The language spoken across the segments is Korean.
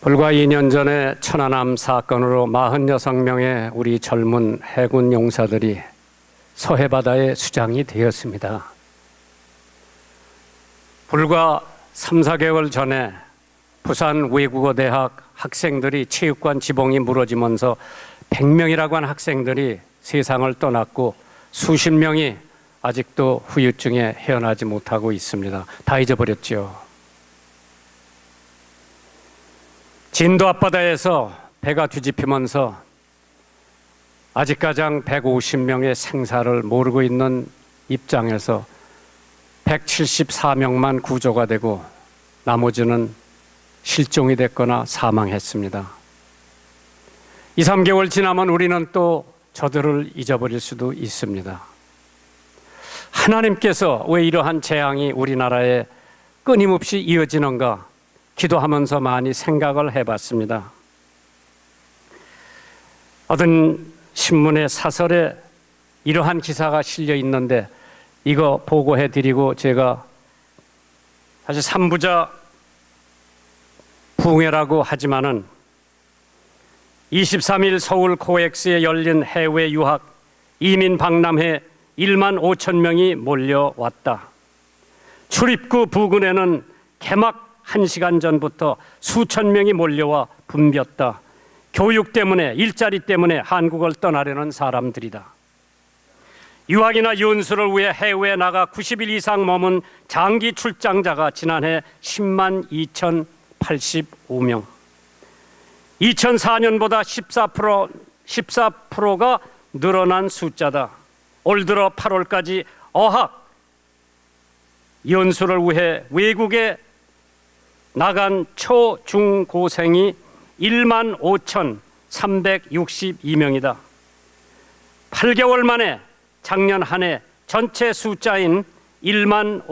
불과 2년 전에 천안함 사건으로 46명의 우리 젊은 해군 용사들이 서해바다에 수장이 되었습니다. 불과 3, 4개월 전에 부산 외국어대학 학생들이 체육관 지붕이 무너지면서 100명이라고 한 학생들이 세상을 떠났고 수십 명이 아직도 후유증에 헤어나지 못하고 있습니다. 다 잊어버렸죠. 진도 앞바다에서 배가 뒤집히면서 아직 가장 150명의 생사를 모르고 있는 입장에서 174명만 구조가 되고 나머지는 실종이 됐거나 사망했습니다. 2, 3개월 지나면 우리는 또 저들을 잊어버릴 수도 있습니다. 하나님께서 왜 이러한 재앙이 우리나라에 끊임없이 이어지는가 기도하면서 많이 생각을 해봤습니다. 어떤 신문의 사설에 이러한 기사가 실려 있는데 이거 보고해드리고 제가 사실 3부자 부흥회라고 하지만은 23일 서울 코엑스에 열린 해외 유학 이민 박람회 1만 5천 명이 몰려왔다. 출입구 부근에는 개막 1시간 전부터 수천 명이 몰려와 붐볐다. 교육 때문에, 일자리 때문에 한국을 떠나려는 사람들이다. 유학이나 연수를 위해 해외에 나가 90일 이상 머문 장기 출장자가 지난해 10만 2,085명. 2004년보다 14%가 늘어난 숫자다. 올 들어 8월까지 어학 연수를 위해 외국에 나간 초, 중, 고생이 1만 5,362명이다. 8개월 만에 작년 한 해 전체 숫자인 1만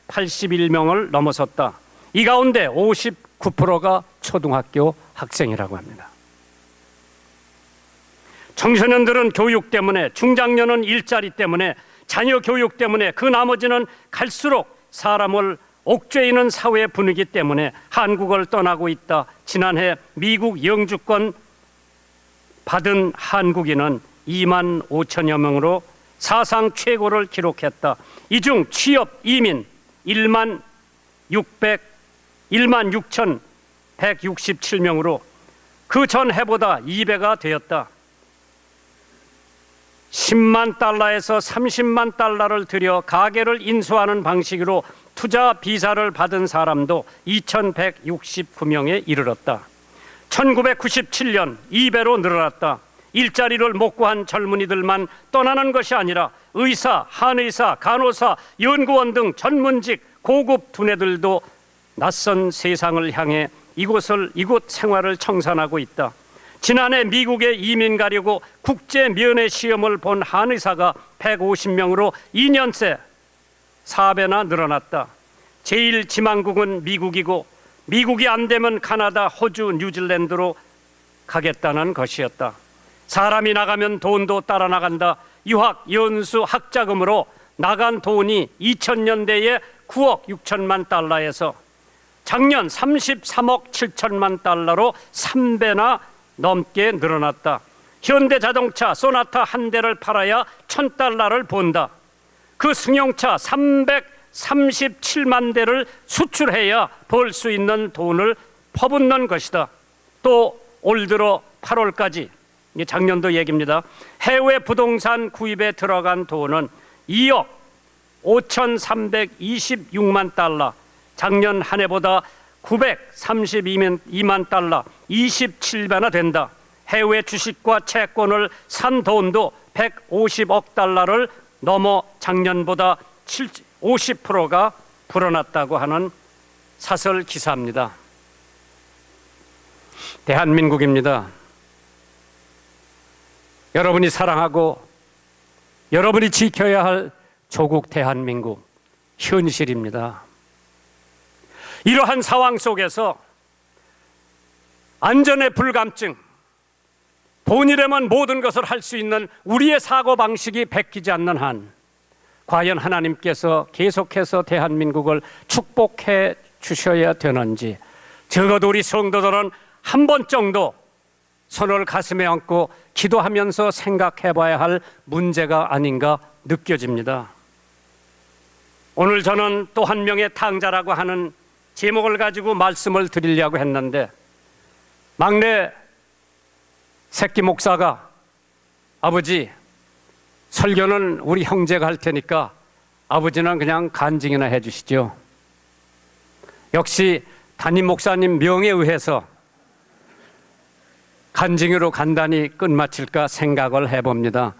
5,181명을 넘어섰다. 이 가운데 59%가 초등학교 학생이라고 합니다. 청소년들은 교육 때문에, 중장년은 일자리 때문에, 자녀 교육 때문에, 그 나머지는 갈수록 사람을 옥죄이는 사회 분위기 때문에 한국을 떠나고 있다. 지난해 미국 영주권 받은 한국인은 2만 5천여 명으로 사상 최고를 기록했다. 이 중 취업 이민 1만 6,167명으로 그 전 해보다 2배가 되었다. 10만 달러에서 30만 달러를 들여 가게를 인수하는 방식으로 투자 비자를 받은 사람도 2,169명에 이르렀다. 1997년 2배로 늘어났다. 일자리를 못 구한 젊은이들만 떠나는 것이 아니라 의사, 한의사, 간호사, 연구원 등 전문직 고급 두뇌들도 낯선 세상을 향해 이곳 생활을 청산하고 있다. 지난해 미국에 이민 가려고 국제 면회 시험을 본 한의사가 150명으로 2년 새 4배나 늘어났다. 제일 지망국은 미국이고 미국이 안 되면 카나다, 호주, 뉴질랜드로 가겠다는 것이었다. 사람이 나가면 돈도 따라 나간다. 유학, 연수, 학자금으로 나간 돈이 2000년대에 9억 6천만 달러에서 작년 33억 7천만 달러로 3배나 넘게 늘어났다. 현대자동차 소나타 한 대를 팔아야 1,000달러를 번다. 그 승용차 337만 대를 수출해야 벌 수 있는 돈을 퍼붓는 것이다. 또 올 들어 8월까지, 작년도 얘기입니다. 해외 부동산 구입에 들어간 돈은 2억 5,326만 달러, 작년 한 해보다 932만 달러, 27배나 된다. 해외 주식과 채권을 산 돈도 150억 달러를 넘어 작년보다 50%가 불어났다고 하는 사설 기사입니다. 대한민국입니다. 여러분이 사랑하고 여러분이 지켜야 할 조국 대한민국 현실입니다. 이러한 상황 속에서 안전의 불감증, 돈이라면 모든 것을 할 수 있는 우리의 사고방식이 바뀌지 않는 한 과연 하나님께서 계속해서 대한민국을 축복해 주셔야 되는지 적어도 우리 성도들은 한 번 정도 손을 가슴에 얹고 기도하면서 생각해 봐야 할 문제가 아닌가 느껴집니다. 오늘 저는 또 한 명의 탕자라고 하는 제목을 가지고 말씀을 드리려고 했는데, 막내 새끼 목사가 아버지, 설교는 우리 형제가 할 테니까 아버지는 그냥 간증이나 해 주시죠. 역시 담임 목사님 명에 의해서 간증으로 간단히 끝마칠까 생각을 해봅니다.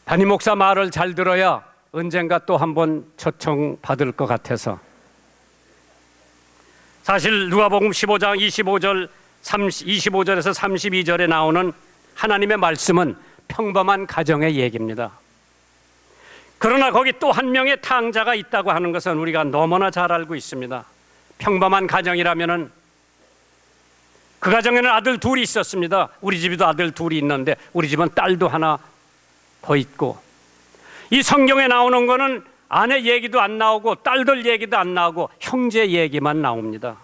담임 목사 말을 잘 들어야 언젠가 또 한 번 초청받을 것 같아서. 사실 누가복음 15장 25절에서 32절에 나오는 하나님의 말씀은 평범한 가정의 얘기입니다. 그러나 거기 또 한 명의 탕자가 있다고 하는 것은 우리가 너무나 잘 알고 있습니다. 평범한 가정이라면은 그 가정에는 아들 둘이 있었습니다. 우리 집에도 아들 둘이 있는데 우리 집은 딸도 하나 더 있고, 이 성경에 나오는 거는 아내 얘기도 안 나오고 딸들 얘기도 안 나오고 형제 얘기만 나옵니다.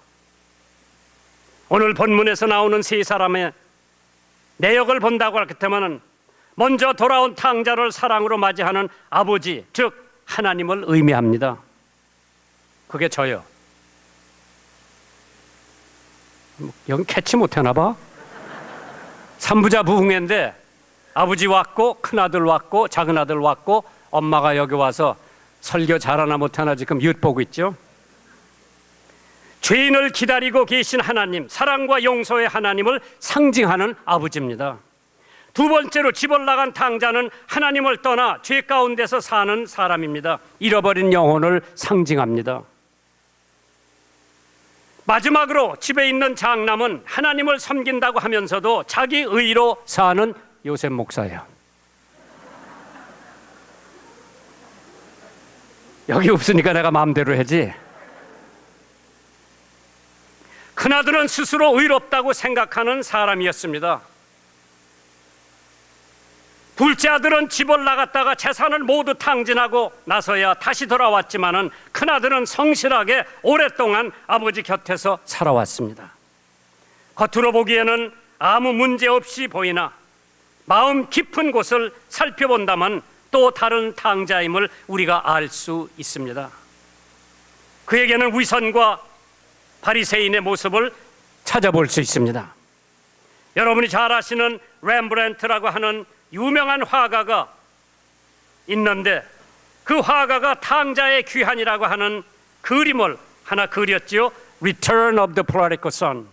오늘 본문에서 나오는 세 사람의 내역을 본다고 할 때면은 먼저 돌아온 탕자를 사랑으로 맞이하는 아버지, 즉 하나님을 의미합니다. 그게 저요. 여기 캐치 못하나 봐. 삼부자 부흥회인데 아버지 왔고 큰아들 왔고 작은아들 왔고 엄마가 여기 와서 설교 잘하나 못하나 지금 엿보고 있죠. 죄인을 기다리고 계신 하나님, 사랑과 용서의 하나님을 상징하는 아버지입니다. 두 번째로 집을 나간 탕자는 하나님을 떠나 죄 가운데서 사는 사람입니다. 잃어버린 영혼을 상징합니다. 마지막으로 집에 있는 장남은 하나님을 섬긴다고 하면서도 자기 의로 사는 요셉 목사예요. 여기 없으니까 내가 마음대로 하지. 큰아들은 스스로 의롭다고 생각하는 사람이었습니다. 둘째 아들은 집을 나갔다가 재산을 모두 탕진하고 나서야 다시 돌아왔지만은 큰아들은 성실하게 오랫동안 아버지 곁에서 살아왔습니다. 겉으로 보기에는 아무 문제 없이 보이나 마음 깊은 곳을 살펴본다면 또 다른 탕자임을 우리가 알 수 있습니다. 그에게는 위선과 바리새인의 모습을 찾아볼 수 있습니다. 여러분이 잘 아시는 렘브란트라고 하는 유명한 화가가 있는데, 그 화가가 탕자의 귀환이라고 하는 그림을 하나 그렸지요. Return of the Prodigal Son.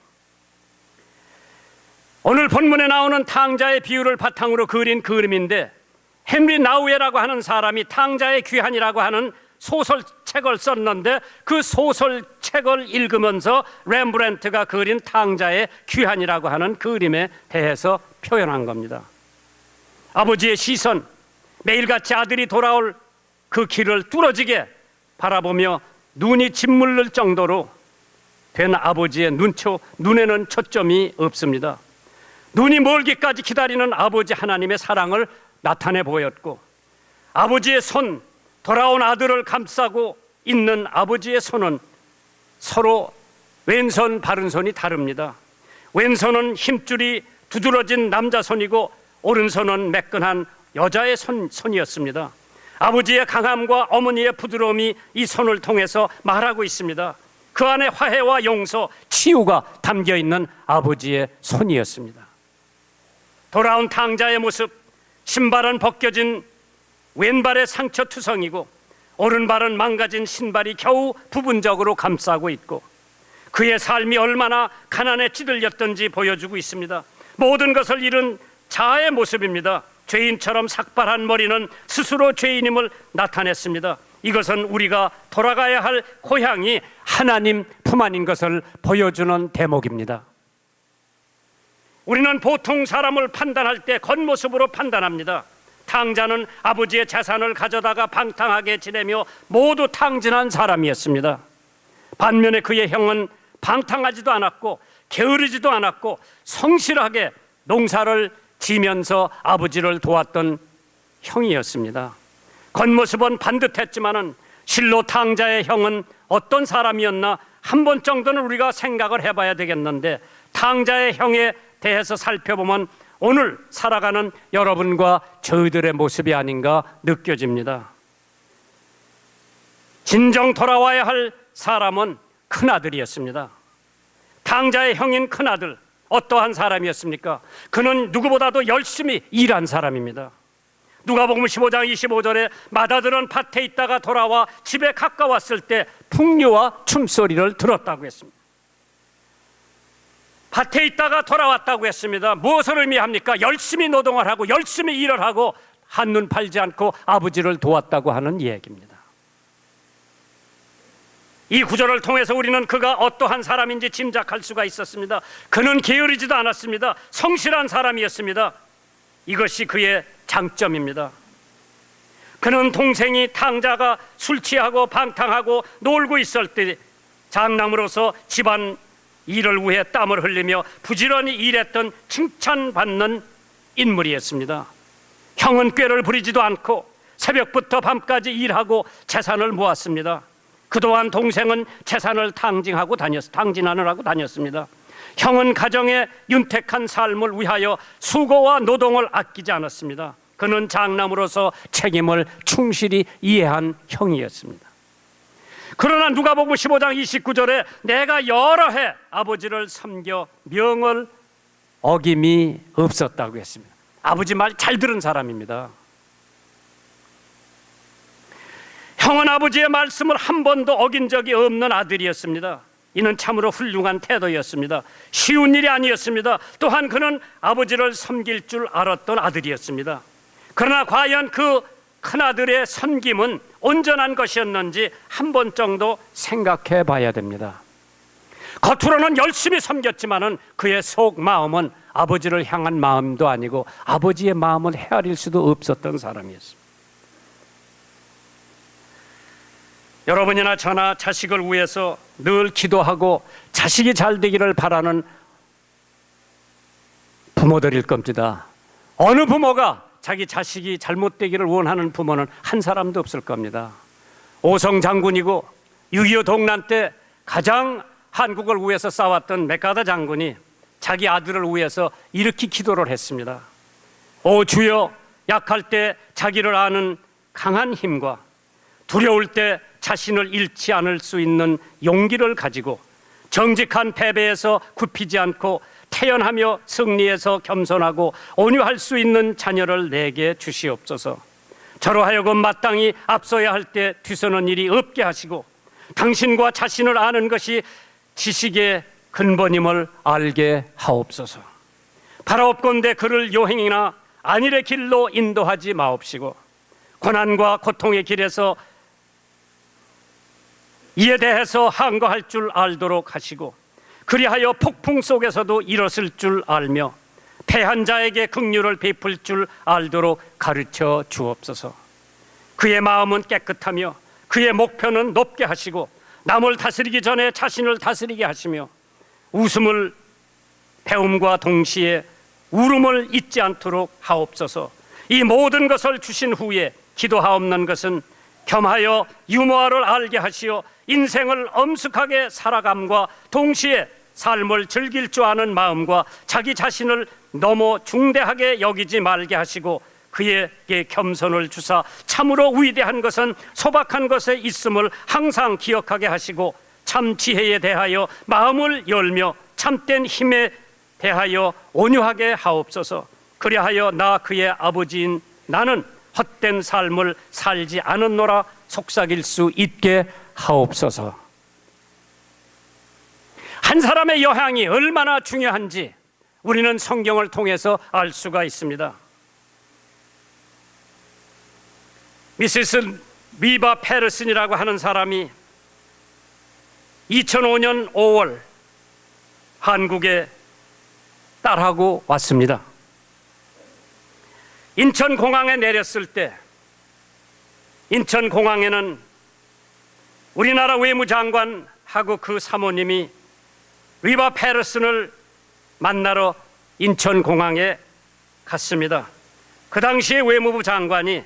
오늘 본문에 나오는 탕자의 비유를 바탕으로 그린 그림인데, 헨리 나우에라고 하는 사람이 탕자의 귀환이라고 하는 소설책을 썼는데, 그 소설책을 읽으면서 렘브란트가 그린 탕자의 귀환이라고 하는 그림에 대해서 표현한 겁니다. 아버지의 시선, 매일같이 아들이 돌아올 그 길을 뚫어지게 바라보며 눈이 짓물릴 정도로 된 아버지의 눈에는 초점이 없습니다. 눈이 멀기까지 기다리는 아버지 하나님의 사랑을 나타내 보였고, 아버지의 손, 돌아온 아들을 감싸고 있는 아버지의 손은 서로 왼손 바른손이 다릅니다. 왼손은 힘줄이 두드러진 남자 손이고 오른손은 매끈한 여자의 손이었습니다. 아버지의 강함과 어머니의 부드러움이 이 손을 통해서 말하고 있습니다. 그 안에 화해와 용서, 치유가 담겨있는 아버지의 손이었습니다. 돌아온 탕자의 모습, 신발은 벗겨진 왼발의 상처투성이고 오른발은 망가진 신발이 겨우 부분적으로 감싸고 있고, 그의 삶이 얼마나 가난에 찌들렸던지 보여주고 있습니다. 모든 것을 잃은 자아의 모습입니다. 죄인처럼 삭발한 머리는 스스로 죄인임을 나타냈습니다. 이것은 우리가 돌아가야 할 고향이 하나님 품 안인 것을 보여주는 대목입니다. 우리는 보통 사람을 판단할 때 겉모습으로 판단합니다. 탕자는 아버지의 재산을 가져다가 방탕하게 지내며 모두 탕진한 사람이었습니다. 반면에 그의 형은 방탕하지도 않았고 게으르지도 않았고 성실하게 농사를 지면서 아버지를 도왔던 형이었습니다. 겉모습은 반듯했지만은 실로 탕자의 형은 어떤 사람이었나 한 번 정도는 우리가 생각을 해봐야 되겠는데, 탕자의 형에 대해서 살펴보면 오늘 살아가는 여러분과 저희들의 모습이 아닌가 느껴집니다. 진정 돌아와야 할 사람은 큰아들이었습니다. 탕자의 형인 큰아들, 어떠한 사람이었습니까? 그는 누구보다도 열심히 일한 사람입니다. 누가복음 15장 25절에 맏아들은 밭에 있다가 돌아와 집에 가까웠을 때 풍류와 춤소리를 들었다고 했습니다. 밭에 있다가 돌아왔다고 했습니다. 무엇을 의미합니까? 열심히 노동을 하고 열심히 일을 하고 한눈 팔지 않고 아버지를 도왔다고 하는 얘기입니다. 이 구절을 통해서 우리는 그가 어떠한 사람인지 짐작할 수가 있었습니다. 그는 게으르지도 않았습니다. 성실한 사람이었습니다. 이것이 그의 장점입니다. 그는 동생이 탕자가 술 취하고 방탕하고 놀고 있을 때 장남으로서 집안 일을 위해 땀을 흘리며 부지런히 일했던 칭찬받는 인물이었습니다. 형은 꾀를 부리지도 않고 새벽부터 밤까지 일하고 재산을 모았습니다. 그동안 동생은 재산을 탕진하느라고 다녔습니다. 형은 가정의 윤택한 삶을 위하여 수고와 노동을 아끼지 않았습니다. 그는 장남으로서 책임을 충실히 이해한 형이었습니다. 그러나 누가복음 15장 29절에 내가 여러 해 아버지를 섬겨 명을 어김이 없었다고 했습니다. 아버지 말 잘 들은 사람입니다. 형은 아버지의 말씀을 한 번도 어긴 적이 없는 아들이었습니다. 이는 참으로 훌륭한 태도였습니다. 쉬운 일이 아니었습니다. 또한 그는 아버지를 섬길 줄 알았던 아들이었습니다. 그러나 과연 그 큰아들의 섬김은 온전한 것이었는지 한 번 정도 생각해 봐야 됩니다. 겉으로는 열심히 섬겼지만은 그의 속 마음은 아버지를 향한 마음도 아니고 아버지의 마음을 헤아릴 수도 없었던 사람이었습니다. 여러분이나 저나 자식을 위해서 늘 기도하고 자식이 잘 되기를 바라는 부모들일 겁니다. 어느 부모가 자기 자식이 잘못되기를 원하는 부모는 한 사람도 없을 겁니다. 오성 장군이고 6.25 동란 때 가장 한국을 위해서 싸웠던 맥가더 장군이 자기 아들을 위해서 이렇게 기도를 했습니다. 오 주여, 약할 때 자기를 아는 강한 힘과 두려울 때 자신을 잃지 않을 수 있는 용기를 가지고 정직한 패배에서 굽히지 않고 태연하며 승리에서 겸손하고 온유할 수 있는 자녀를 내게 주시옵소서. 저로 하여금 마땅히 앞서야 할 때 뒤서는 일이 없게 하시고 당신과 자신을 아는 것이 지식의 근본임을 알게 하옵소서. 바라옵건대 그를 요행이나 안일의 길로 인도하지 마옵시고 고난과 고통의 길에서 이에 대해서 항거할 줄 알도록 하시고 그리하여 폭풍 속에서도 일었을 줄 알며 패한 자에게 긍휼을 베풀 줄 알도록 가르쳐 주옵소서. 그의 마음은 깨끗하며 그의 목표는 높게 하시고 남을 다스리기 전에 자신을 다스리게 하시며 웃음을 배움과 동시에 울음을 잊지 않도록 하옵소서. 이 모든 것을 주신 후에 기도하옵는 것은 겸하여 유머를 알게 하시어 인생을 엄숙하게 살아감과 동시에 삶을 즐길 줄 아는 마음과 자기 자신을 너무 중대하게 여기지 말게 하시고 그에게 겸손을 주사 참으로 위대한 것은 소박한 것에 있음을 항상 기억하게 하시고 참 지혜에 대하여 마음을 열며 참된 힘에 대하여 온유하게 하옵소서. 그리하여 나 그의 아버지인 나는 헛된 삶을 살지 않았노라 속삭일 수 있게 하옵소서. 한 사람의 여향이 얼마나 중요한지 우리는 성경을 통해서 알 수가 있습니다. 미시스 리바 페르슨이라고 하는 사람이 2005년 5월 한국에 딸하고 왔습니다. 인천공항에 내렸을 때 인천공항에는 우리나라 외무장관하고 그 사모님이 리바 페르슨을 만나러 인천공항에 갔습니다. 그 당시에 외무부 장관이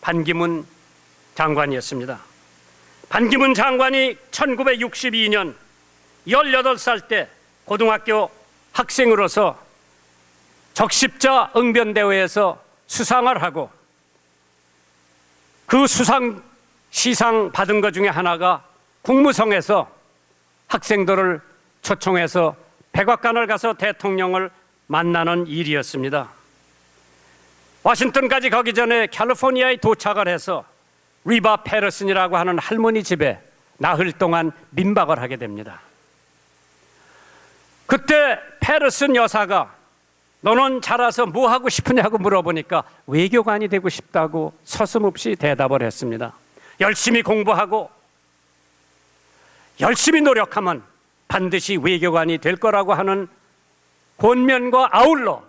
반기문 장관이었습니다. 반기문 장관이 1962년 18살 때 고등학교 학생으로서 적십자 응변대회에서 수상을 하고 그 시상 받은 것 중에 하나가 국무성에서 학생들을 초청해서 백악관을 가서 대통령을 만나는 일이었습니다. 워싱턴까지 가기 전에 캘리포니아에 도착을 해서 리바 페러슨이라고 하는 할머니 집에 나흘 동안 민박을 하게 됩니다. 그때 페러슨 여사가 너는 자라서 뭐 하고 싶으냐고 물어보니까 외교관이 되고 싶다고 서슴없이 대답을 했습니다. 열심히 공부하고 열심히 노력하면 반드시 외교관이 될 거라고 하는 권면과 아울러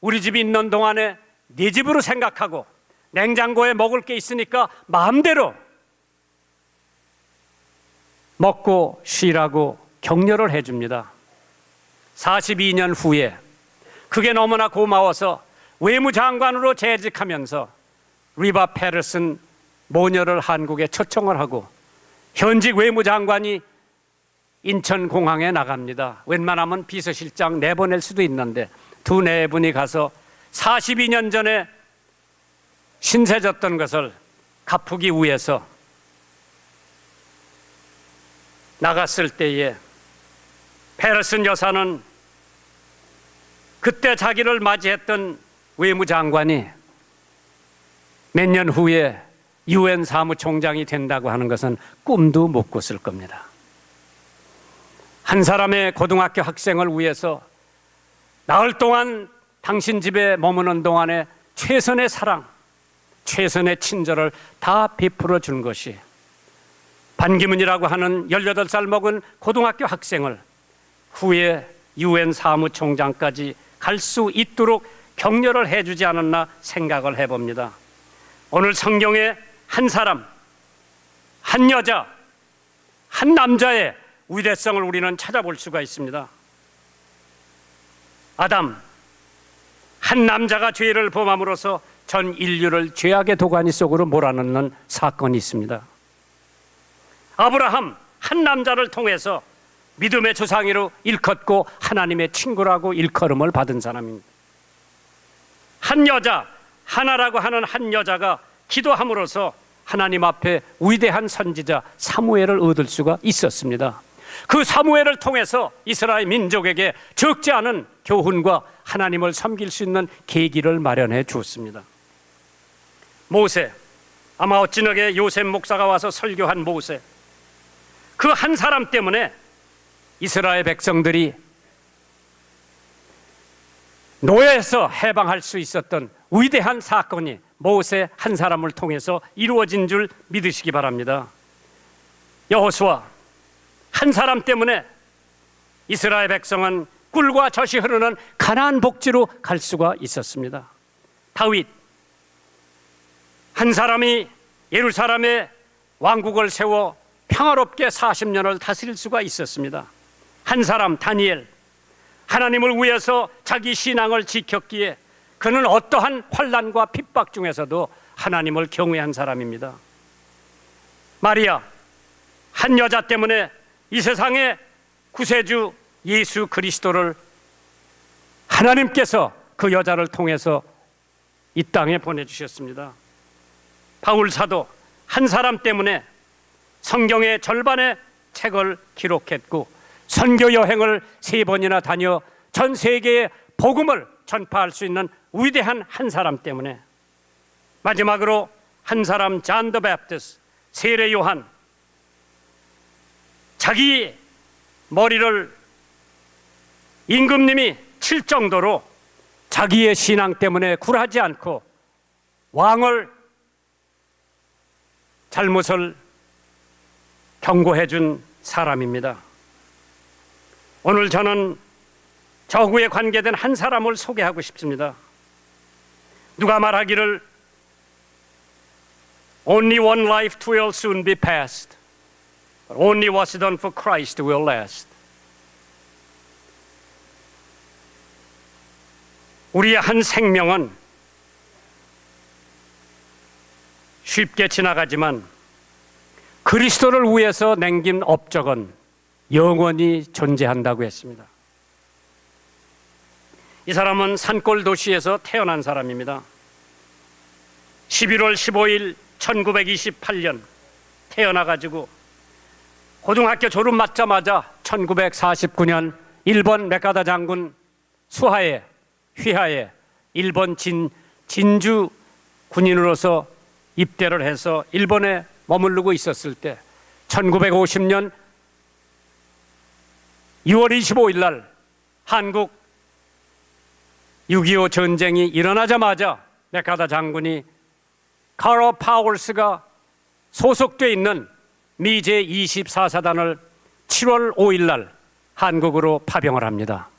우리 집이 있는 동안에 네 집으로 생각하고 냉장고에 먹을 게 있으니까 마음대로 먹고 쉬라고 격려를 해줍니다. 42년 후에 그게 너무나 고마워서 외무장관으로 재직하면서 리바 페러슨 모녀를 한국에 초청을 하고 현직 외무장관이 인천공항에 나갑니다. 웬만하면 비서실장 내보낼 수도 있는데 두 네 분이 가서 42년 전에 신세졌던 것을 갚기 위해서 나갔을 때에 페러슨 여사는 그때 자기를 맞이했던 외무장관이 몇 년 후에 UN 사무총장이 된다고 하는 것은 꿈도 못 꿨을 겁니다. 한 사람의 고등학교 학생을 위해서 나흘 동안 당신 집에 머무는 동안에 최선의 사랑, 최선의 친절을 다 베풀어 준 것이 반기문이라고 하는 18살 먹은 고등학교 학생을 후에 UN 사무총장까지 갈 수 있도록 격려를 해주지 않았나 생각을 해봅니다. 오늘 성경에 한 사람, 한 여자, 한 남자의 위대성을 우리는 찾아볼 수가 있습니다. 아담, 한 남자가 죄를 범함으로써 전 인류를 죄악의 도가니 속으로 몰아넣는 사건이 있습니다. 아브라함, 한 남자를 통해서 믿음의 조상이로 일컫고 하나님의 친구라고 일컬음을 받은 사람입니다. 한 여자, 하나라고 하는 한 여자가 기도함으로써 하나님 앞에 위대한 선지자 사무엘을 얻을 수가 있었습니다. 그 사무엘을 통해서 이스라엘 민족에게 적지 않은 교훈과 하나님을 섬길 수 있는 계기를 마련해 주었습니다. 모세, 아마 어찌나게 요셉 목사가 와서 설교한 모세, 그 한 사람 때문에 이스라엘 백성들이 노예에서 해방할 수 있었던 위대한 사건이 모세 한 사람을 통해서 이루어진 줄 믿으시기 바랍니다. 여호수아, 한 사람 때문에 이스라엘 백성은 꿀과 젖이 흐르는 가나안 복지로 갈 수가 있었습니다. 다윗, 한 사람이 예루살렘에 왕국을 세워 평화롭게 40년을 다스릴 수가 있었습니다. 한 사람 다니엘, 하나님을 위해서 자기 신앙을 지켰기에 그는 어떠한 환난과 핍박 중에서도 하나님을 경외한 사람입니다. 마리아, 한 여자 때문에 이 세상의 구세주 예수 그리스도를 하나님께서 그 여자를 통해서 이 땅에 보내주셨습니다. 바울 사도, 한 사람 때문에 성경의 절반의 책을 기록했고 선교 여행을 3번이나 다녀 전 세계에 복음을 전파할 수 있는 위대한 한 사람 때문에, 마지막으로 한 사람 잔 더 베프티스트, 세례 요한, 자기 머리를 임금님이 칠 정도로 자기의 신앙 때문에 굴하지 않고 왕을 잘못을 경고해 준 사람입니다. 오늘 저는 저구에 관계된 한 사람을 소개하고 싶습니다. 누가 말하기를 Only one life will soon be passed, but only what's done for Christ will last. 우리의 한 생명은 쉽게 지나가지만 그리스도를 위해서 남긴 업적은 영원히 존재한다고 했습니다. 이 사람은 산골 도시에서 태어난 사람입니다. 11월 15일 1928년 태어나가지고 고등학교 졸업 맞자마자 1949년 일본 메카다 장군 수하에 휘하에 일본 진주 군인으로서 입대를 해서 일본에 머무르고 있었을 때 1950년 6월 25일 날 한국 6.25 전쟁이 일어나자마자 메카다 장군이 카로 파월스가 소속돼 있는 미 제24사단을 7월 5일 날 한국으로 파병을 합니다.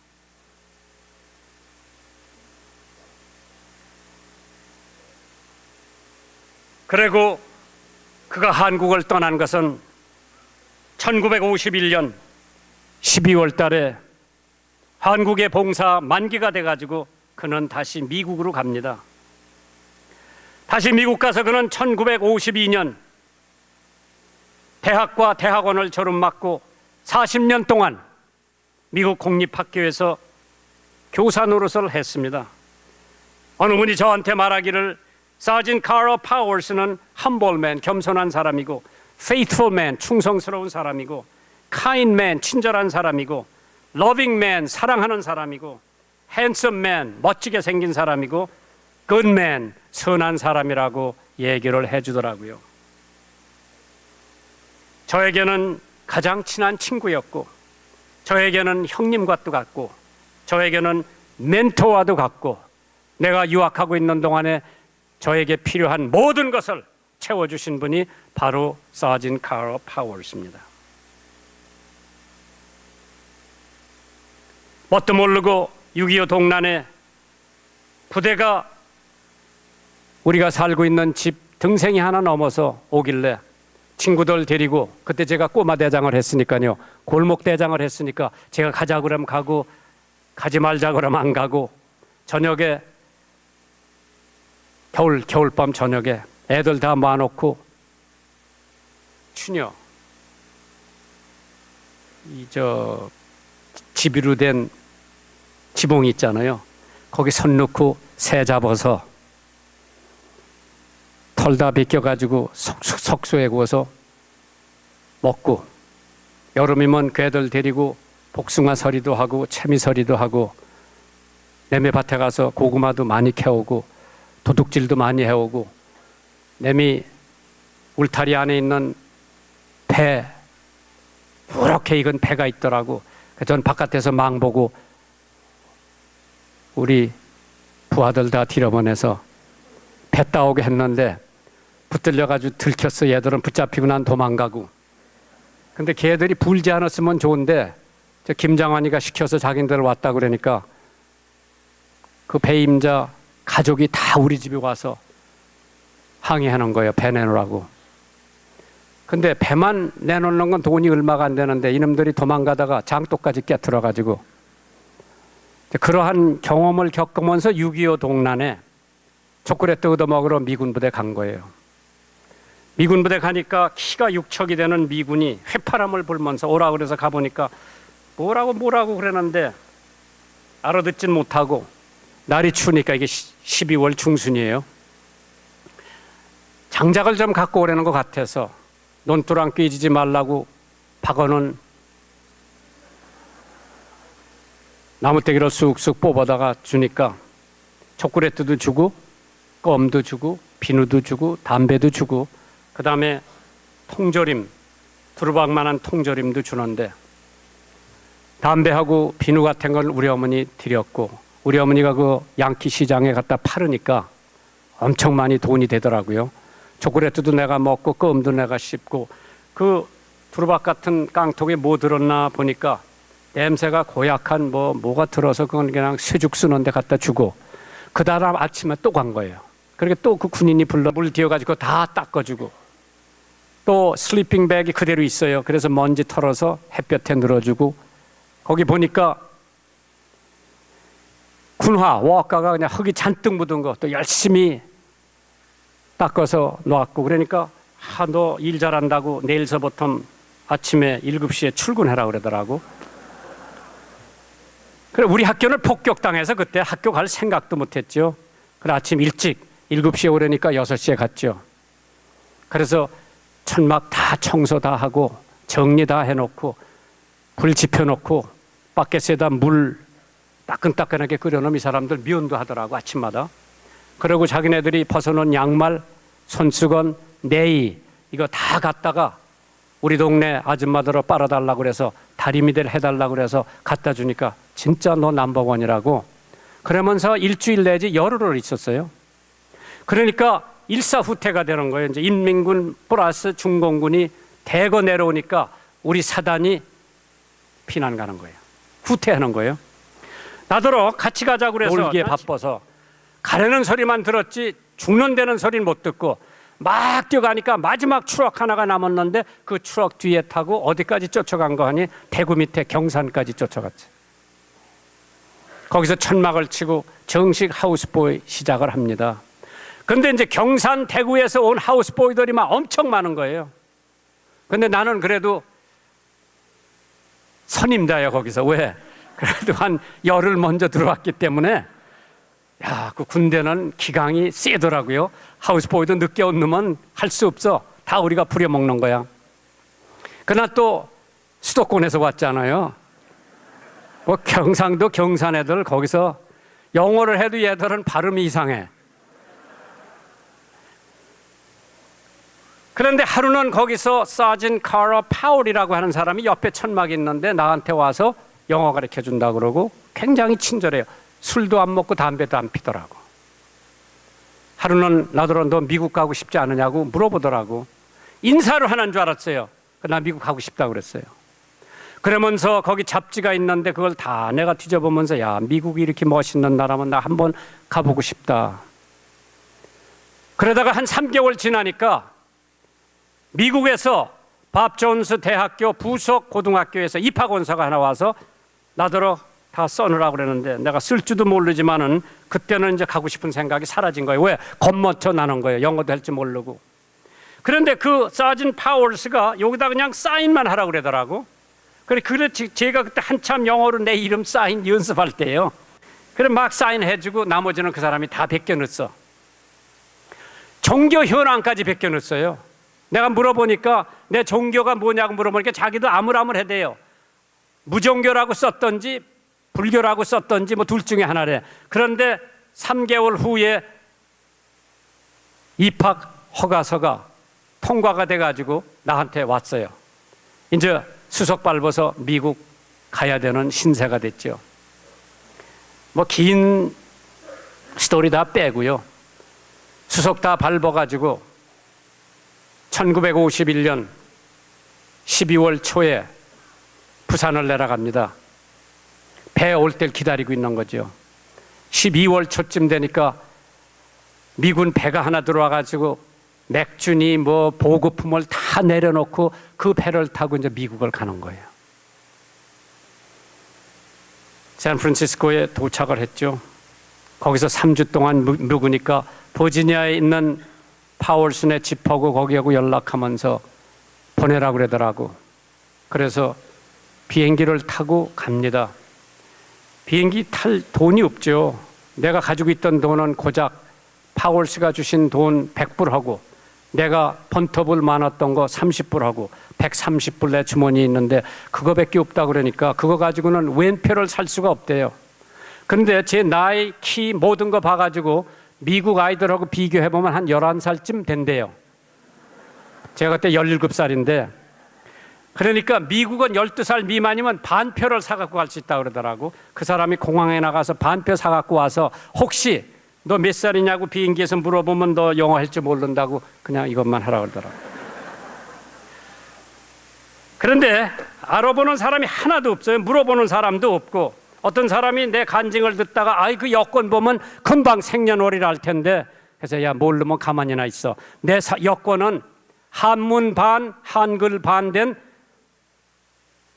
그리고 그가 한국을 떠난 것은 1951년 12월 달에 한국의 봉사 만기가 돼가지고 그는 다시 미국으로 갑니다. 다시 미국 가서 그는 1952년 대학과 대학원을 졸업받고 40년 동안 미국 공립학교에서 교사 노릇을 했습니다. 어느 분이 저한테 말하기를 사진 카로 파월스는 humble man, 겸손한 사람이고 faithful man, 충성스러운 사람이고 kind man, 친절한 사람이고 loving man, 사랑하는 사람이고 handsome man, 멋지게 생긴 사람이고 good man, 선한 사람이라고 얘기를 해주더라고요. 저에게는 가장 친한 친구였고 저에게는 형님과도 같고 저에게는 멘토와도 같고 내가 유학하고 있는 동안에 저에게 필요한 모든 것을 채워주신 분이 바로 사진 카로 파월스입니다. 뭣도 모르고 6.25 동란에 부대가 우리가 살고 있는 집 등생이 하나 넘어서 오길래 친구들 데리고, 그때 제가 꼬마 대장을 했으니까요, 골목 대장을 했으니까 제가 가자 그러면 가고 가지 말자 그러면 안 가고, 저녁에 겨울밤 저녁에 애들 다 모아놓고 추녀 집이로 된 지붕 있잖아요, 거기 손 넣고 새 잡아서 털 다 벗겨가지고 석소에 구워서 먹고, 여름이면 그 애들 데리고 복숭아 서리도 하고 채미서리도 하고 매미밭에 가서 고구마도 많이 캐오고 도둑질도 많이 해오고, 매미 울타리 안에 있는 배, 부렇게 익은 배가 있더라고. 전 바깥에서 망 보고 우리 부하들 다 뒤려보내서 배 따오게 했는데 붙들려가지고 들켰어. 얘들은 붙잡히고 난 도망가고. 근데 걔들이 불지 않았으면 좋은데 저 김장환이가 시켜서 자기들 왔다 그러니까 그 배임자 가족이 다 우리 집에 와서 항의하는 거예요. 배 내놓으라고. 근데 배만 내놓는 건 돈이 얼마가 안 되는데 이놈들이 도망가다가 장독까지 깨트려가지고, 그러한 경험을 겪으면서 6.25 동란에 초콜릿 얻어먹으러 미군 부대 간 거예요. 미군 부대 가니까 키가 6척이 되는 미군이 휘파람을 불면서 오라 그래서 가보니까 뭐라고 그러는데 알아듣진 못하고, 날이 추우니까 이게 12월 중순이에요. 장작을 좀 갖고 오라는 것 같아서 논두랑 깨지지 말라고 박어는 나무떼기를 쑥쑥 뽑아다가 주니까 초콜릿도 주고 껌도 주고 비누도 주고 담배도 주고, 그 다음에 통조림, 두루박만한 통조림도 주는데, 담배하고 비누 같은 걸 우리 어머니 드렸고, 우리 어머니가 그 양키 시장에 갖다 팔으니까 엄청 많이 돈이 되더라고요. 초콜릿도 내가 먹고 껌도 내가 씹고, 그 두루박 같은 깡통에 뭐 들었나 보니까 냄새가 고약한 뭐가 들어서 그건 그냥 쇠죽 쓰는 데 갖다 주고, 그 다음 아침에 또 간 거예요. 그러니까 또 그 군인이 불러 물 뒤어가지고 다 닦아주고, 또 슬리핑 백이 그대로 있어요. 그래서 먼지 털어서 햇볕에 늘어주고, 거기 보니까 군화 워카가 그냥 흙이 잔뜩 묻은 거 또 열심히 닦아서 놓았고, 그러니까 너 일 잘한다고 내일서부터 아침에 7시에 출근해라 그러더라고. 그래 우리 학교는 폭격당해서 그때 학교 갈 생각도 못했죠. 그래 아침 일찍 7시에 오려니까 6시에 갔죠. 그래서 천막 다 청소 다 하고 정리 다 해놓고 불 지펴놓고 바켓에다 물 따끈따끈하게 끓여놓으면 이 사람들 미연도 하더라고 아침마다. 그리고 자기네들이 벗어놓은 양말, 손수건, 네이 이거 다 갖다가 우리 동네 아줌마들을 빨아달라고 그래서 다리미들 해달라고 그래서 갖다 주니까 진짜 너 넘버원이라고 그러면서 일주일 내지 열흘을 있었어요. 그러니까 일사후퇴가 되는 거예요. 이제 인민군 플러스 중공군이 대거 내려오니까 우리 사단이 피난 가는 거예요. 후퇴하는 거예요. 나더러 같이 가자고 그래서 놀기에 바빠서 가려는 소리만 들었지 죽는 데는 소리는 못 듣고 막 뛰어가니까 마지막 추럭 하나가 남았는데 그 추럭 뒤에 타고 어디까지 쫓아간 거 하니 대구 밑에 경산까지 쫓아갔지. 거기서 천막을 치고 정식 하우스보이 시작을 합니다. 근데 이제 경산 대구에서 온 하우스보이들이 막 엄청 많은 거예요. 근데 나는 그래도 선임자예요 거기서. 왜? 그래도 한 열흘 먼저 들어왔기 때문에 야, 그 군대는 기강이 세더라고요. 하우스보이도 늦게 온 놈은 할 수 없어. 다 우리가 부려먹는 거야. 그러나 또 수도권에서 왔잖아요. 뭐 경상도 경산 애들 거기서 영어를 해도 얘들은 발음이 이상해. 그런데 하루는 거기서 사진 카러 파울이라고 하는 사람이 옆에 천막이 있는데 나한테 와서 영어 가르쳐 준다 그러고 굉장히 친절해요. 술도 안 먹고 담배도 안 피더라고. 하루는 나더러 너 미국 가고 싶지 않으냐고 물어보더라고. 인사를 하는 줄 알았어요. 나 미국 가고 싶다고 그랬어요. 그러면서 거기 잡지가 있는데 그걸 다 내가 뒤져보면서 야 미국이 이렇게 멋있는 나라면 나 한번 가보고 싶다. 그러다가 한 3개월 지나니까 미국에서 밥 존스 대학교 부속 고등학교에서 입학원서가 하나 와서 나더러 다 써놓으라고 그랬는데 내가 쓸 줄도 모르지만은 그때는 이제 가고 싶은 생각이 사라진 거예요. 왜? 겁먹쳐 나는 거예요. 영어도 할 줄 모르고. 그런데 그 사진 파월스가 여기다 그냥 사인만 하라고 그러더라고. 그래 제가 그때 한참 영어로 내 이름 사인 연습할 때예요. 그래 막 사인해주고 나머지는 그 사람이 다 베껴넣었어. 종교 현황까지 베껴넣었어요. 내가 물어보니까 내 종교가 뭐냐고 물어보니까 자기도 아물아물해대요. 무종교라고 썼던지 불교라고 썼던지 뭐 둘 중에 하나래. 그런데 3개월 후에 입학 허가서가 통과가 돼가지고 나한테 왔어요. 이제 수석 밟아서 미국 가야 되는 신세가 됐죠. 뭐 긴 스토리 다 빼고요. 수석 다 밟아가지고 1951년 12월 초에 부산을 내려갑니다. 배 올 때 기다리고 있는 거죠. 12월 초쯤 되니까 미군 배가 하나 들어와가지고 맥주니 뭐 보급품을 다 내려놓고 그 배를 타고 이제 미국을 가는 거예요. 샌프란시스코에 도착을 했죠. 거기서 3주 동안 묵으니까 버지니아에 있는 파월슨의 집하고 거기하고 연락하면서 보내라고 그러더라고. 그래서 비행기를 타고 갑니다. 비행기 탈 돈이 없죠. 내가 가지고 있던 돈은 고작 파월스가 주신 돈 100불하고 내가 번터불 많았던 거 30불하고 130불 내 주머니에 있는데 그거밖에 없다 그러니까 그거 가지고는 왼표를 살 수가 없대요. 그런데 제 나이, 키 모든 거 봐가지고 미국 아이들하고 비교해보면 한 11살쯤 된대요. 제가 그때 17살인데 그러니까 미국은 12살 미만이면 반표를 사갖고 갈 수 있다고 그러더라고. 그 사람이 공항에 나가서 반표 사갖고 와서 혹시 너 몇 살이냐고 비행기에서 물어보면 너 영어 할 줄 모른다고 그냥 이것만 하라고 그러더라고. 그런데 알아보는 사람이 하나도 없어요. 물어보는 사람도 없고 어떤 사람이 내 간증을 듣다가 아이 그 여권 보면 금방 생년월일 알 텐데 그래서 야 모르면 가만히나 있어. 내 여권은 한문 반 한글 반 된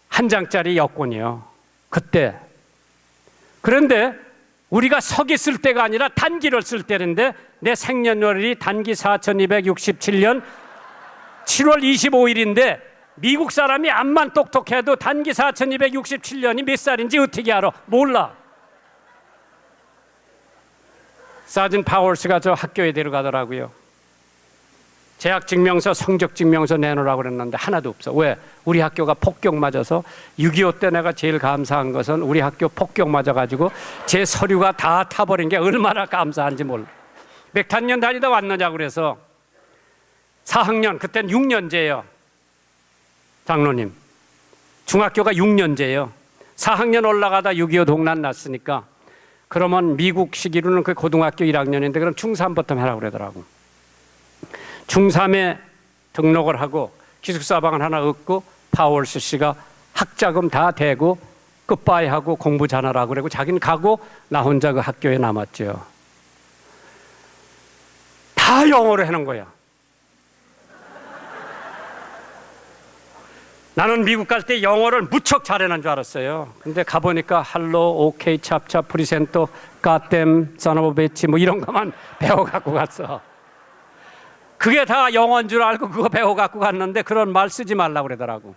한 장짜리 여권이요. 그때. 그런데 우리가 서기 쓸 때가 아니라 단기를 쓸 때인데 내 생년월일이 단기 4267년 7월 25일인데 미국 사람이 암만 똑똑해도 단기 4267년이 몇 살인지 어떻게 알아? 몰라. 사진 파월스가 저 학교에 데려가더라고요. 재학증명서, 성적증명서 내놓으라고 그랬는데 하나도 없어. 왜? 우리 학교가 폭격 맞아서 6.25 때 내가 제일 감사한 것은 우리 학교 폭격 맞아가지고 제 서류가 다 타버린 게 얼마나 감사한지 몰라. 몇 학년 다니다 왔느냐고 그래서 4학년, 그땐 6년제예요. 장로님, 중학교가 6년제예요. 4학년 올라가다 6.25 동란 났으니까 그러면 미국 시기로는 그 고등학교 1학년인데 그럼 중3부터 하라고 그러더라고. 중3에 등록을 하고 기숙사방을 하나 얻고 파월스 씨가 학자금 다 대고 끝바이 하고 공부 잘하라고 그러고 자기는 가고 나 혼자 그 학교에 남았죠. 다 영어로 해놓은 거야. 나는 미국 갈 때 영어를 무척 잘해낸 줄 알았어요. 근데 가보니까 할로, 오케이, 찹찹, 프리센토, 갓댐, 사노베치 뭐 이런 것만 배워갖고 갔어. 그게 다 영어인 줄 알고 그거 배워갖고 갔는데 그런 말 쓰지 말라고 그러더라고.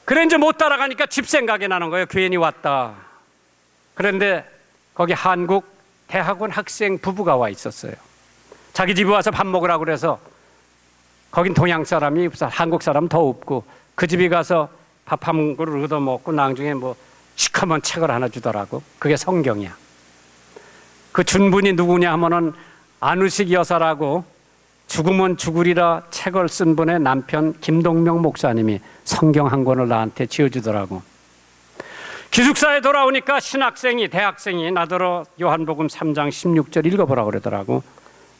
그래 이제 못 따라가니까 집 생각이 나는 거예요. 괜히 왔다. 그런데 거기 한국 대학원 학생 부부가 와 있었어요. 자기 집에 와서 밥 먹으라고 그래서 거긴 동양 사람이 한국 사람 더 없고 그 집에 가서 밥 한 그릇 얻어먹고 나중에 뭐 시커먼 책을 하나 주더라고. 그게 성경이야. 그 준분이 누구냐 하면은 안우식 여사라고 죽으면 죽으리라 책을 쓴 분의 남편 김동명 목사님이 성경 한 권을 나한테 지어주더라고. 기숙사에 돌아오니까 신학생이 대학생이 나더러 요한복음 3장 16절 읽어보라고 그러더라고.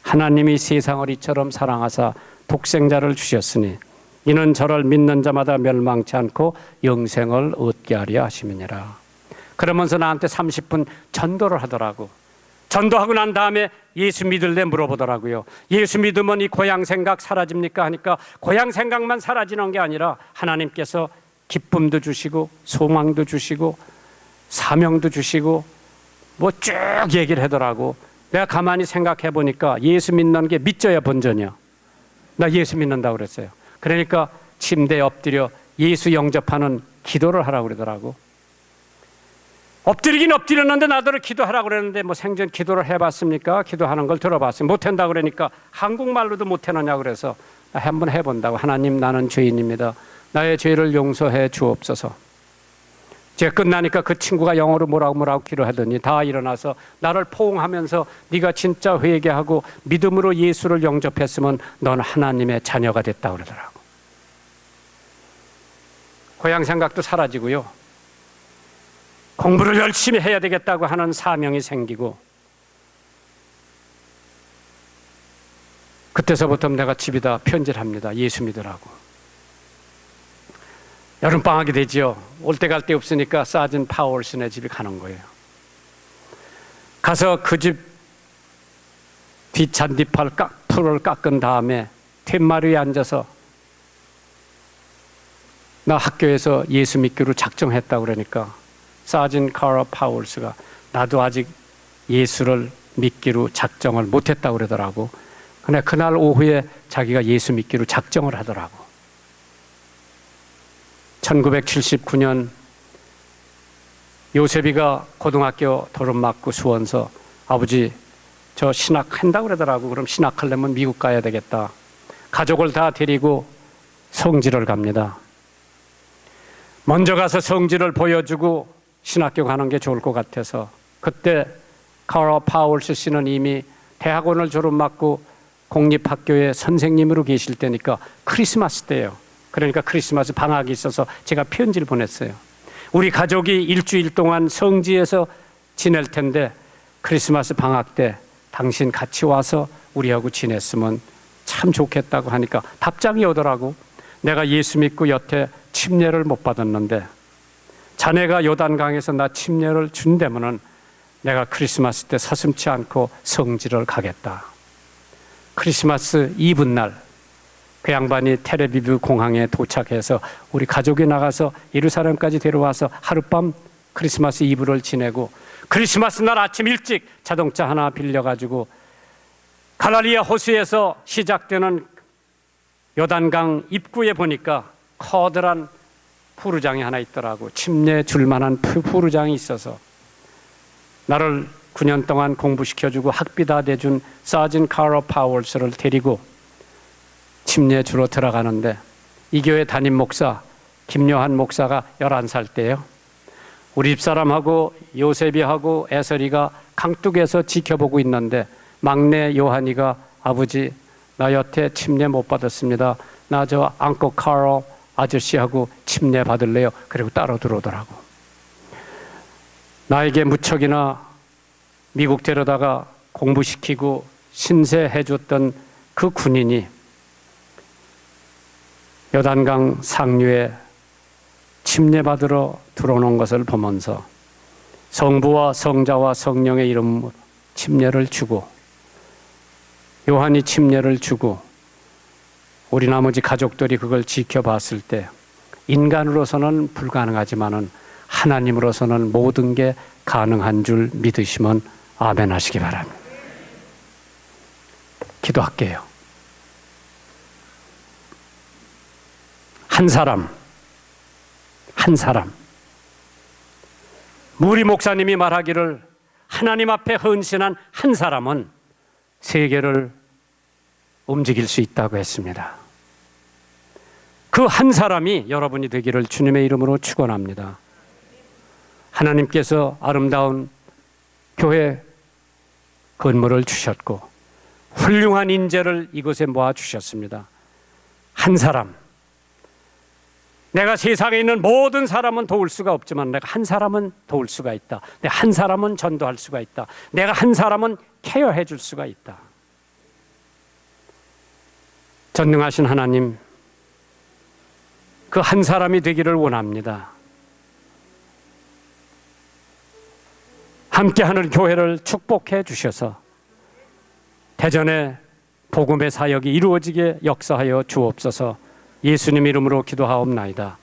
하나님이 세상을 이처럼 사랑하사 독생자를 주셨으니 이는 저를 믿는 자마다 멸망치 않고 영생을 얻게 하려 하심이니라. 그러면서 나한테 30분 전도를 하더라고. 전도하고 난 다음에 예수 믿을래 물어보더라고요. 예수 믿으면 이 고향 생각 사라집니까? 하니까 고향 생각만 사라지는 게 아니라 하나님께서 기쁨도 주시고 소망도 주시고 사명도 주시고 뭐 쭉 얘기를 하더라고. 내가 가만히 생각해 보니까 예수 믿는 게 믿져야 본전이야. 나 예수 믿는다고 그랬어요. 그러니까 침대에 엎드려 예수 영접하는 기도를 하라고 그러더라고. 엎드리긴 엎드렸는데 나더러 기도하라고 그랬는데 뭐 생전 기도를 해봤습니까? 기도하는 걸 들어봤어요. 못한다고 그러니까 한국말로도 못해놓냐고 그래서 한번 해본다고. 하나님, 나는 죄인입니다. 나의 죄를 용서해 주옵소서. 제가 끝나니까 그 친구가 영어로 뭐라고 기도하더니 다 일어나서 나를 포옹하면서 네가 진짜 회개하고 믿음으로 예수를 영접했으면 넌 하나님의 자녀가 됐다고 그러더라고. 고향 생각도 사라지고요. 공부를 열심히 해야 되겠다고 하는 사명이 생기고 그때서부터 내가 집에다 편지를 합니다. 예수 믿으라고. 여름방학이 되죠. 올 때 갈 데 없으니까 사진 파월슨의 집에 가는 거예요. 가서 그 집 뒷잔디팔 풀을 깎은 다음에 툇마루 위에 앉아서 나 학교에서 예수 믿기로 작정했다고 그러니까 사진 카라 파월스가 나도 아직 예수를 믿기로 작정을 못했다고 그러더라고. 근데 그날 오후에 자기가 예수 믿기로 작정을 하더라고. 1979년 요셉이가 고등학교 졸업 맞고 수원서 아버지 저 신학한다고 그러더라고. 그럼 신학하려면 미국 가야 되겠다. 가족을 다 데리고 성지를 갑니다. 먼저 가서 성지를 보여주고 신학교 가는 게 좋을 것 같아서 그때 카라 파월스 씨는 이미 대학원을 졸업 맞고 공립학교에 선생님으로 계실 때니까 크리스마스 때예요. 그러니까 크리스마스 방학이 있어서 제가 편지를 보냈어요. 우리 가족이 일주일 동안 성지에서 지낼 텐데 크리스마스 방학 때 당신 같이 와서 우리하고 지냈으면 참 좋겠다고 하니까 답장이 오더라고. 내가 예수 믿고 여태 침례를 못 받았는데 자네가 요단강에서 나 침례를 준다면은 내가 크리스마스 때 서슴지 않고 성지를 가겠다. 크리스마스 이브날 그 양반이 텔레비브 공항에 도착해서 우리 가족이 나가서 예루살렘까지 데려와서 하룻밤 크리스마스 이브를 지내고 크리스마스 날 아침 일찍 자동차 하나 빌려가지고 갈라리아 호수에서 시작되는 요단강 입구에 보니까 커다란 푸르장이 하나 있더라고. 침례 줄 만한 푸르장이 있어서 나를 9년 동안 공부시켜주고 학비 다 대준 사진 카로 파월스를 데리고 침례 주러 들어가는데, 이 교회 담임 목사 김요한 목사가 11살 때예요. 우리 집사람하고 요셉이하고 애설이가 강둑에서 지켜보고 있는데 막내 요한이가 아버지 나 여태 침례 못 받았습니다. 나 저 앙코 카로 아저씨하고 침례 받을래요. 그리고 따로 들어오더라고. 나에게 무척이나 미국 데려다가 공부시키고 신세해줬던 그 군인이 요단강 상류에 침례 받으러 들어오는 것을 보면서 성부와 성자와 성령의 이름으로 침례를 주고, 요한이 침례를 주고, 우리 나머지 가족들이 그걸 지켜봤을 때 인간으로서는 불가능하지만은 하나님으로서는 모든 게 가능한 줄 믿으시면 아멘 하시기 바랍니다. 기도할게요. 한 사람 무리 목사님이 말하기를 하나님 앞에 헌신한 한 사람은 세계를 움직일 수 있다고 했습니다. 그 한 사람이 여러분이 되기를 주님의 이름으로 축원합니다. 하나님께서 아름다운 교회 건물을 주셨고 훌륭한 인재를 이곳에 모아 주셨습니다. 한 사람, 내가 세상에 있는 모든 사람은 도울 수가 없지만 내가 한 사람은 도울 수가 있다. 내가 한 사람은 전도할 수가 있다. 내가 한 사람은 케어해 줄 수가 있다. 전능하신 하나님, 그 한 사람이 되기를 원합니다. 함께하는 교회를 축복해 주셔서 대전의 복음의 사역이 이루어지게 역사하여 주옵소서. 예수님 이름으로 기도하옵나이다.